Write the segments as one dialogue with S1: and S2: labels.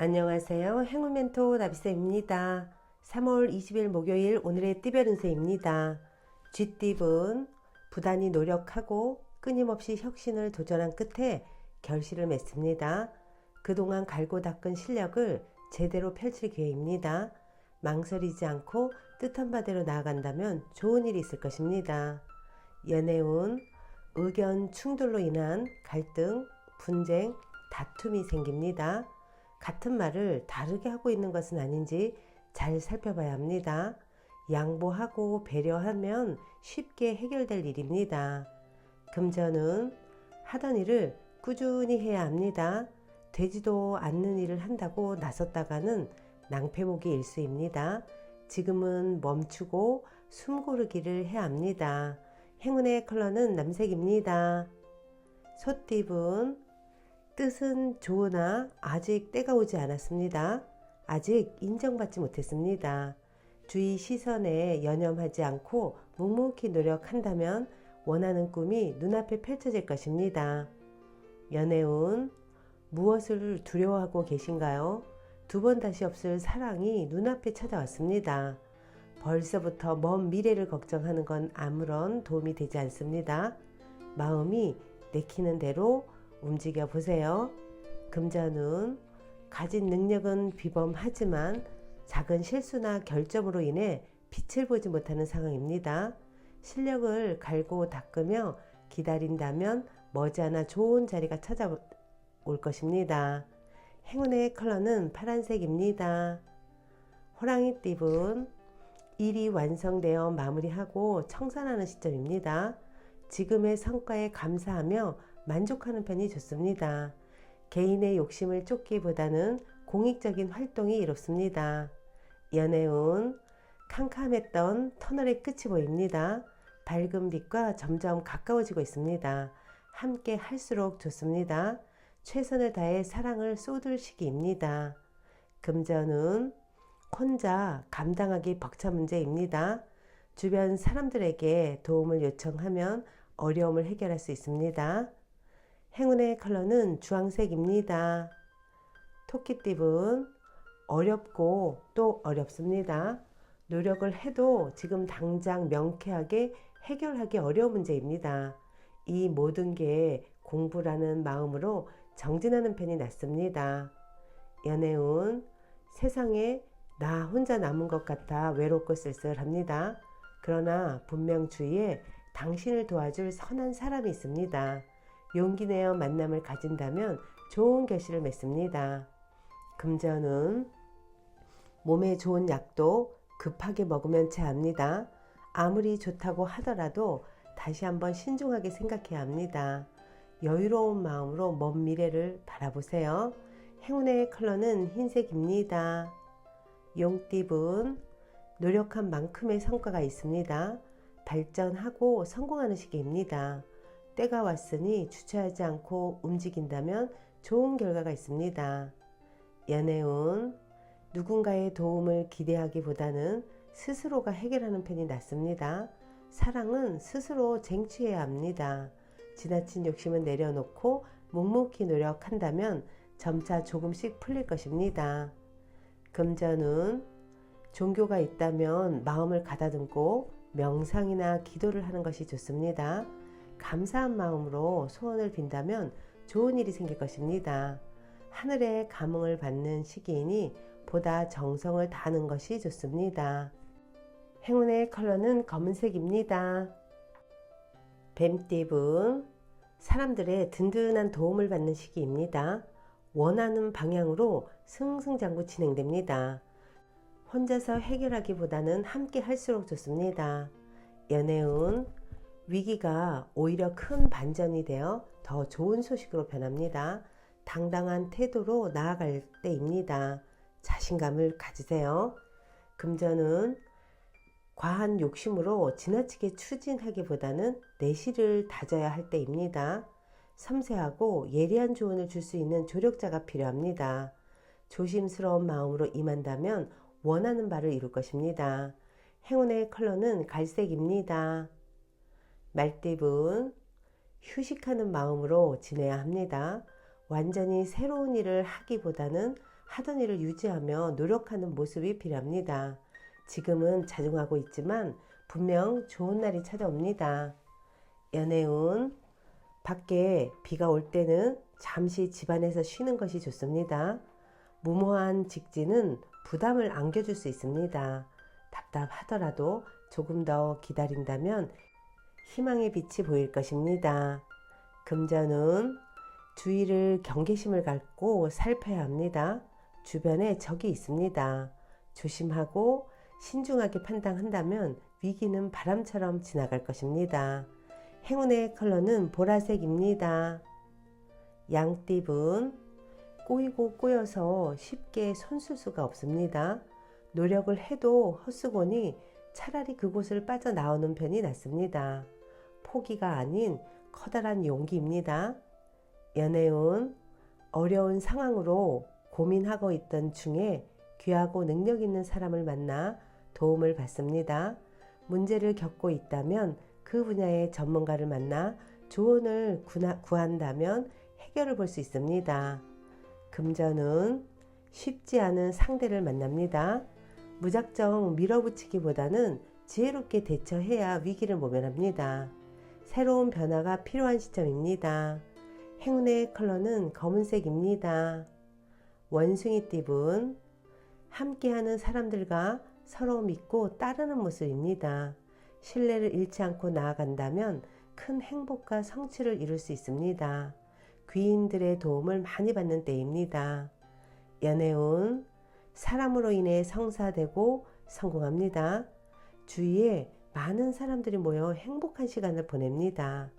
S1: 안녕하세요. 행운멘토 나비쌤입니다. 3월 20일 목요일 오늘의 띠별 운세입니다. 쥐띠분 부단히 노력하고 끊임없이 혁신을 도전한 끝에 결실을 맺습니다. 그동안 갈고 닦은 실력을 제대로 펼칠 기회입니다. 망설이지 않고 뜻한 바대로 나아간다면 좋은 일이 있을 것입니다. 연애운 의견 충돌로 인한 갈등, 분쟁, 다툼이 생깁니다. 같은 말을 다르게 하고 있는 것은 아닌지 잘 살펴봐야 합니다. 양보하고 배려하면 쉽게 해결될 일입니다. 금전은 하던 일을 꾸준히 해야 합니다. 되지도 않는 일을 한다고 나섰다가는 낭패보기 일수입니다. 지금은 멈추고 숨 고르기를 해야 합니다. 행운의 컬러는 남색입니다. 소띠분 뜻은 좋으나 아직 때가 오지 않았습니다. 아직 인정받지 못했습니다. 주위 시선에 연연하지 않고 묵묵히 노력한다면 원하는 꿈이 눈앞에 펼쳐질 것입니다. 연애운 무엇을 두려워하고 계신가요? 두 번 다시 없을 사랑이 눈앞에 찾아왔습니다. 벌써부터 먼 미래를 걱정하는 건 아무런 도움이 되지 않습니다. 마음이 내키는 대로 움직여 보세요. 금전운 가진 능력은 비범하지만 작은 실수나 결점으로 인해 빛을 보지 못하는 상황입니다. 실력을 갈고 닦으며 기다린다면 머지않아 좋은 자리가 찾아올 것입니다. 행운의 컬러는 파란색입니다. 호랑이띠분 일이 완성되어 마무리하고 청산하는 시점입니다. 지금의 성과에 감사하며 만족하는 편이 좋습니다. 개인의 욕심을 쫓기보다는 공익적인 활동이 이롭습니다. 연애운 캄캄했던 터널의 끝이 보입니다. 밝은 빛과 점점 가까워지고 있습니다. 함께 할수록 좋습니다. 최선을 다해 사랑을 쏟을 시기입니다. 금전운 혼자 감당하기 벅찬 문제입니다. 주변 사람들에게 도움을 요청하면 어려움을 해결할 수 있습니다. 행운의 컬러는 주황색입니다. 토끼띠분 어렵고 또 어렵습니다. 노력을 해도 지금 당장 명쾌하게 해결하기 어려운 문제입니다. 이 모든 게 공부라는 마음으로 정진하는 편이 낫습니다. 연애운 세상에 나 혼자 남은 것 같아 외롭고 쓸쓸합니다. 그러나 분명 주위에 당신을 도와줄 선한 사람이 있습니다. 용기 내어 만남을 가진다면 좋은 결실을 맺습니다. 금전운 몸에 좋은 약도 급하게 먹으면 체합니다. 아무리 좋다고 하더라도 다시 한번 신중하게 생각해야 합니다. 여유로운 마음으로 먼 미래를 바라보세요. 행운의 컬러는 흰색입니다. 용띠분 노력한 만큼의 성과가 있습니다. 발전하고 성공하는 시기입니다. 때가 왔으니 주저하지 않고 움직인다면 좋은 결과가 있습니다. 연애운 누군가의 도움을 기대하기보다는 스스로가 해결하는 편이 낫습니다. 사랑은 스스로 쟁취해야 합니다. 지나친 욕심은 내려놓고 묵묵히 노력한다면 점차 조금씩 풀릴 것입니다. 금전운 종교가 있다면 마음을 가다듬고 명상이나 기도를 하는 것이 좋습니다. 감사한 마음으로 소원을 빈다면 좋은 일이 생길 것입니다. 하늘의 감흥을 받는 시기이니 보다 정성을 다하는 것이 좋습니다. 행운의 컬러는 검은색입니다. 뱀띠분 사람들의 든든한 도움을 받는 시기입니다. 원하는 방향으로 승승장구 진행됩니다. 혼자서 해결하기보다는 함께 할수록 좋습니다. 연애운 위기가 오히려 큰 반전이 되어 더 좋은 소식으로 변합니다. 당당한 태도로 나아갈 때입니다. 자신감을 가지세요. 금전은 과한 욕심으로 지나치게 추진하기보다는 내실을 다져야 할 때입니다. 섬세하고 예리한 조언을 줄 수 있는 조력자가 필요합니다. 조심스러운 마음으로 임한다면 원하는 바를 이룰 것입니다. 행운의 컬러는 갈색입니다. 말띠분 휴식하는 마음으로 지내야 합니다. 완전히 새로운 일을 하기보다는 하던 일을 유지하며 노력하는 모습이 필요합니다. 지금은 자중하고 있지만 분명 좋은 날이 찾아옵니다. 연애운, 밖에 비가 올 때는 잠시 집안에서 쉬는 것이 좋습니다. 무모한 직진은 부담을 안겨줄 수 있습니다. 답답하더라도 조금 더 기다린다면 희망의 빛이 보일 것입니다. 금전운, 주위를 경계심을 갖고 살펴야 합니다. 주변에 적이 있습니다. 조심하고 신중하게 판단한다면 위기는 바람처럼 지나갈 것입니다. 행운의 컬러는 보라색입니다. 양띠분, 꼬이고 꼬여서 쉽게 손쓸 수가 없습니다. 노력을 해도 헛수고니 차라리 그곳을 빠져나오는 편이 낫습니다. 포기가 아닌 커다란 용기입니다. 연애운, 어려운 상황으로 고민하고 있던 중에 귀하고 능력 있는 사람을 만나 도움을 받습니다. 문제를 겪고 있다면 그 분야의 전문가를 만나 조언을 구한다면 해결을 볼 수 있습니다. 금전운, 쉽지 않은 상대를 만납니다. 무작정 밀어붙이기보다는 지혜롭게 대처해야 위기를 모면합니다. 새로운 변화가 필요한 시점입니다. 행운의 컬러는 검은색입니다. 원숭이띠분, 함께하는 사람들과 서로 믿고 따르는 모습입니다. 신뢰를 잃지 않고 나아간다면 큰 행복과 성취를 이룰 수 있습니다. 귀인들의 도움을 많이 받는 때입니다. 연애운, 사람으로 인해 성사되고 성공합니다. 주위에 많은 사람들이 모여 행복한 시간을 보냅니다.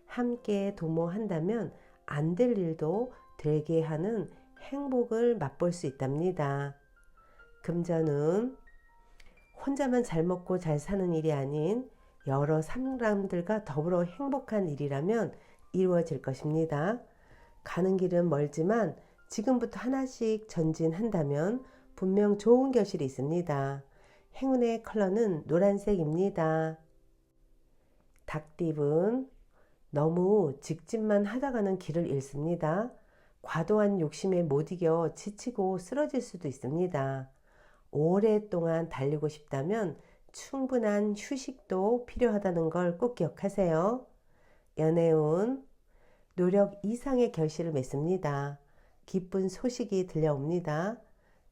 S1: 함께 도모한다면 안 될 일도 되게 하는 행복을 맛볼 수 있답니다. 금전운, 혼자만 잘 먹고 잘 사는 일이 아닌 여러 사람들과 더불어 행복한 일이라면 이루어질 것입니다. 가는 길은 멀지만 지금부터 하나씩 전진한다면 분명 좋은 결실이 있습니다. 행운의 컬러는 노란색입니다. 닭띠분, 너무 직진만 하다가는 길을 잃습니다. 과도한 욕심에 못 이겨 지치고 쓰러질 수도 있습니다. 오랫동안 달리고 싶다면 충분한 휴식도 필요하다는 걸 꼭 기억하세요. 연애운, 노력 이상의 결실을 맺습니다. 기쁜 소식이 들려옵니다.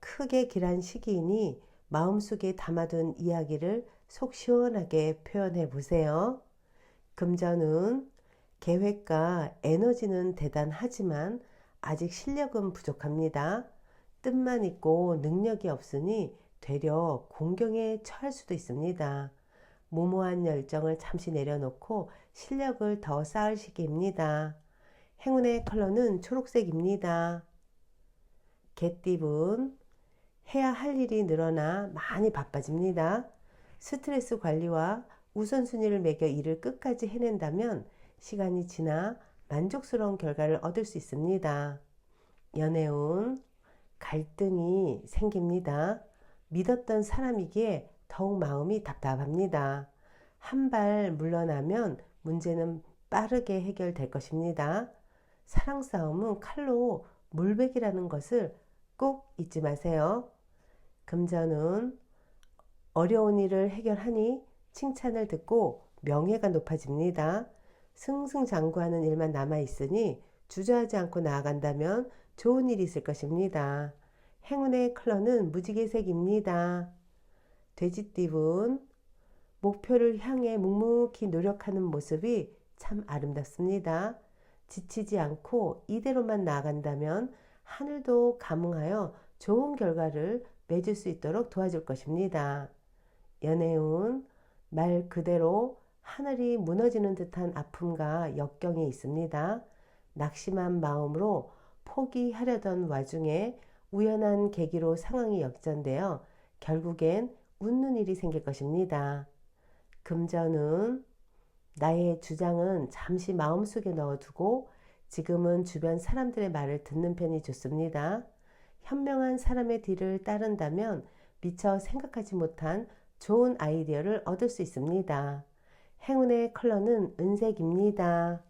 S1: 크게 길한 시기이니 마음속에 담아둔 이야기를 속 시원하게 표현해 보세요. 금전운, 계획과 에너지는 대단하지만 아직 실력은 부족합니다. 뜻만 있고 능력이 없으니 되려 공경에 처할 수도 있습니다. 무모한 열정을 잠시 내려놓고 실력을 더 쌓을 시기입니다. 행운의 컬러는 초록색입니다. 개띠분, 해야 할 일이 늘어나 많이 바빠집니다. 스트레스 관리와 우선순위를 매겨 일을 끝까지 해낸다면 시간이 지나 만족스러운 결과를 얻을 수 있습니다. 연애운, 갈등이 생깁니다. 믿었던 사람이기에 더욱 마음이 답답합니다. 한 발 물러나면 문제는 빠르게 해결될 것입니다. 사랑 싸움은 칼로 물베기라는 것을 꼭 잊지 마세요. 금전운, 어려운 일을 해결하니 칭찬을 듣고 명예가 높아집니다. 승승장구하는 일만 남아있으니 주저하지 않고 나아간다면 좋은 일이 있을 것입니다. 행운의 컬러는 무지개색입니다. 돼지띠분, 목표를 향해 묵묵히 노력하는 모습이 참 아름답습니다. 지치지 않고 이대로만 나아간다면 하늘도 감응하여 좋은 결과를 맺을 수 있도록 도와줄 것입니다. 연애운, 말 그대로 하늘이 무너지는 듯한 아픔과 역경이 있습니다. 낙심한 마음으로 포기하려던 와중에 우연한 계기로 상황이 역전되어 결국엔 웃는 일이 생길 것입니다. 금전운, 나의 주장은 잠시 마음속에 넣어두고 지금은 주변 사람들의 말을 듣는 편이 좋습니다. 현명한 사람의 뒤를 따른다면 미처 생각하지 못한 좋은 아이디어를 얻을 수 있습니다. 행운의 컬러는 은색입니다.